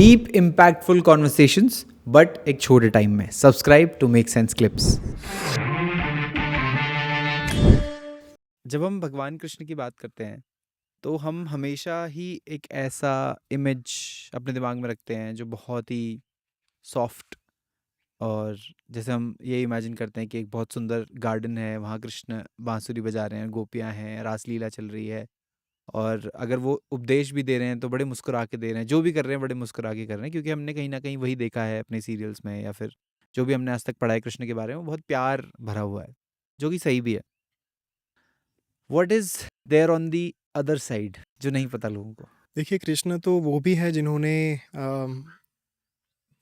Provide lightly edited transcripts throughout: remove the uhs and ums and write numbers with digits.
Deep impactful conversations but एक छोटे time में। Subscribe to Make Sense Clips. जब हम भगवान कृष्ण की बात करते हैं तो हम हमेशा ही एक ऐसा इमेज अपने दिमाग में रखते हैं जो बहुत ही सॉफ्ट, और जैसे हम ये इमेजिन करते हैं कि एक बहुत सुंदर गार्डन है, वहाँ कृष्ण बांसुरी बजा रहे हैं, गोपियाँ हैं, रासलीला चल रही है, और अगर वो उपदेश भी दे रहे हैं तो बड़े मुस्कुरा के दे रहे हैं, जो भी कर रहे हैं बड़े मुस्कुरा के कर रहे हैं, क्योंकि हमने कहीं ना कहीं वही देखा है अपने सीरियल्स में, या फिर जो भी हमने आज तक पढ़ा है कृष्ण के बारे में, वो बहुत प्यार भरा हुआ है, जो कि सही भी है। What is there on the other side जो नहीं पता लोगों को? देखिए, कृष्ण तो वो भी है जिन्होंने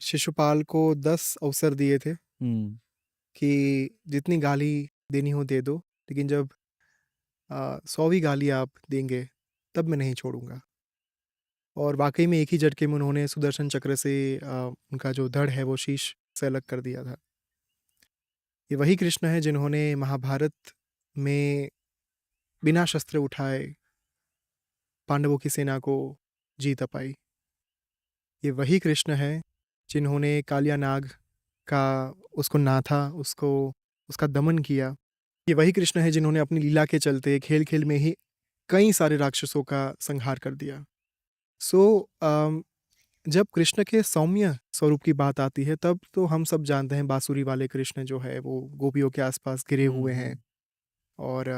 शिशुपाल को 10 अवसर दिए थे हम्म। कि जितनी गाली देनी हो दे दो, लेकिन जब 100वीं गाली आप देंगे तब मैं नहीं छोड़ूंगा। और वाकई में एक ही झटके में उन्होंने सुदर्शन चक्र से उनका जो धड़ है वो शीश से अलग कर दिया था। ये वही कृष्ण है जिन्होंने महाभारत में बिना शस्त्र उठाए पांडवों की सेना को जीत पाई। ये वही कृष्ण है जिन्होंने कालिया नाग का उसको नाथा, उसको उसका दमन किया। ये वही कृष्ण है जिन्होंने अपनी लीला के चलते खेल-खेल में ही कई सारे राक्षसों का संहार कर दिया। सो जब कृष्ण के सौम्य स्वरूप की बात आती है तब तो हम सब जानते हैं बाँसुरी वाले कृष्ण जो है वो गोपियों के आस-पास घिरे हुए हैं। और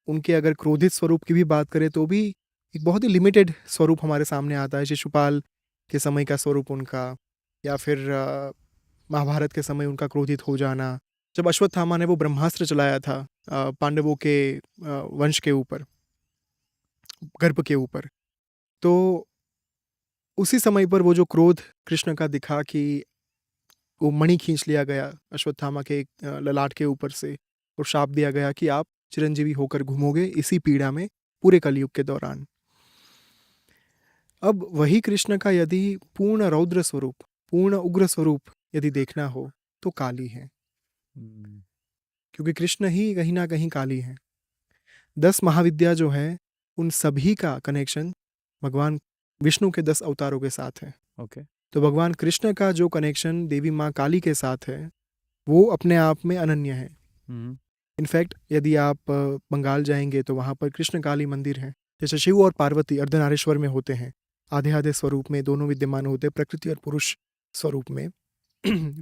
उनके अगर क्रोधित स्वरूप की भी बात करें तो भी एक बहुत ही लिमिटेड स्वरूप हमारे सामने आता है। शिशुपाल के समय का स्वरूप उनका, या फिर महाभारत के समय उनका क्रोधित हो जाना। जब अश्वत्थामा ने वो ब्रह्मास्त्र चलाया था पांडवों के वंश के ऊपर, गर्भ के ऊपर, तो उसी समय पर वो जो क्रोध कृष्ण का दिखा कि वो मणि खींच लिया गया अश्वत्थामा के ललाट के ऊपर से, और शाप दिया गया कि आप चिरंजीवी होकर घूमोगे इसी पीड़ा में पूरे कलयुग के दौरान। अब वही कृष्ण का यदि पूर्ण रौद्र स्वरूप, पूर्ण उग्र स्वरूप यदि देखना हो तो काली है, क्योंकि कृष्ण ही कहीं ना कहीं काली है। 10 महाविद्या जो है उन सभी का कनेक्शन भगवान विष्णु के 10 अवतारों के साथ है। ओके। तो भगवान कृष्ण का जो कनेक्शन देवी माँ काली के साथ है वो अपने आप में अनन्य है। हम्म। इनफैक्ट यदि आप बंगाल जाएंगे तो वहाँ पर कृष्ण काली मंदिर है। जैसे शिव और पार्वती अर्धनारीश्वर में होते हैं, आधे आधे स्वरूप में दोनों विद्यमान होते हैं, प्रकृति और पुरुष स्वरूप में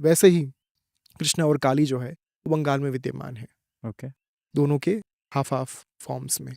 वैसे ही कृष्ण और काली जो है वो बंगाल में विद्यमान है, ओके। दोनों के हाफ हाफ फॉर्म्स में।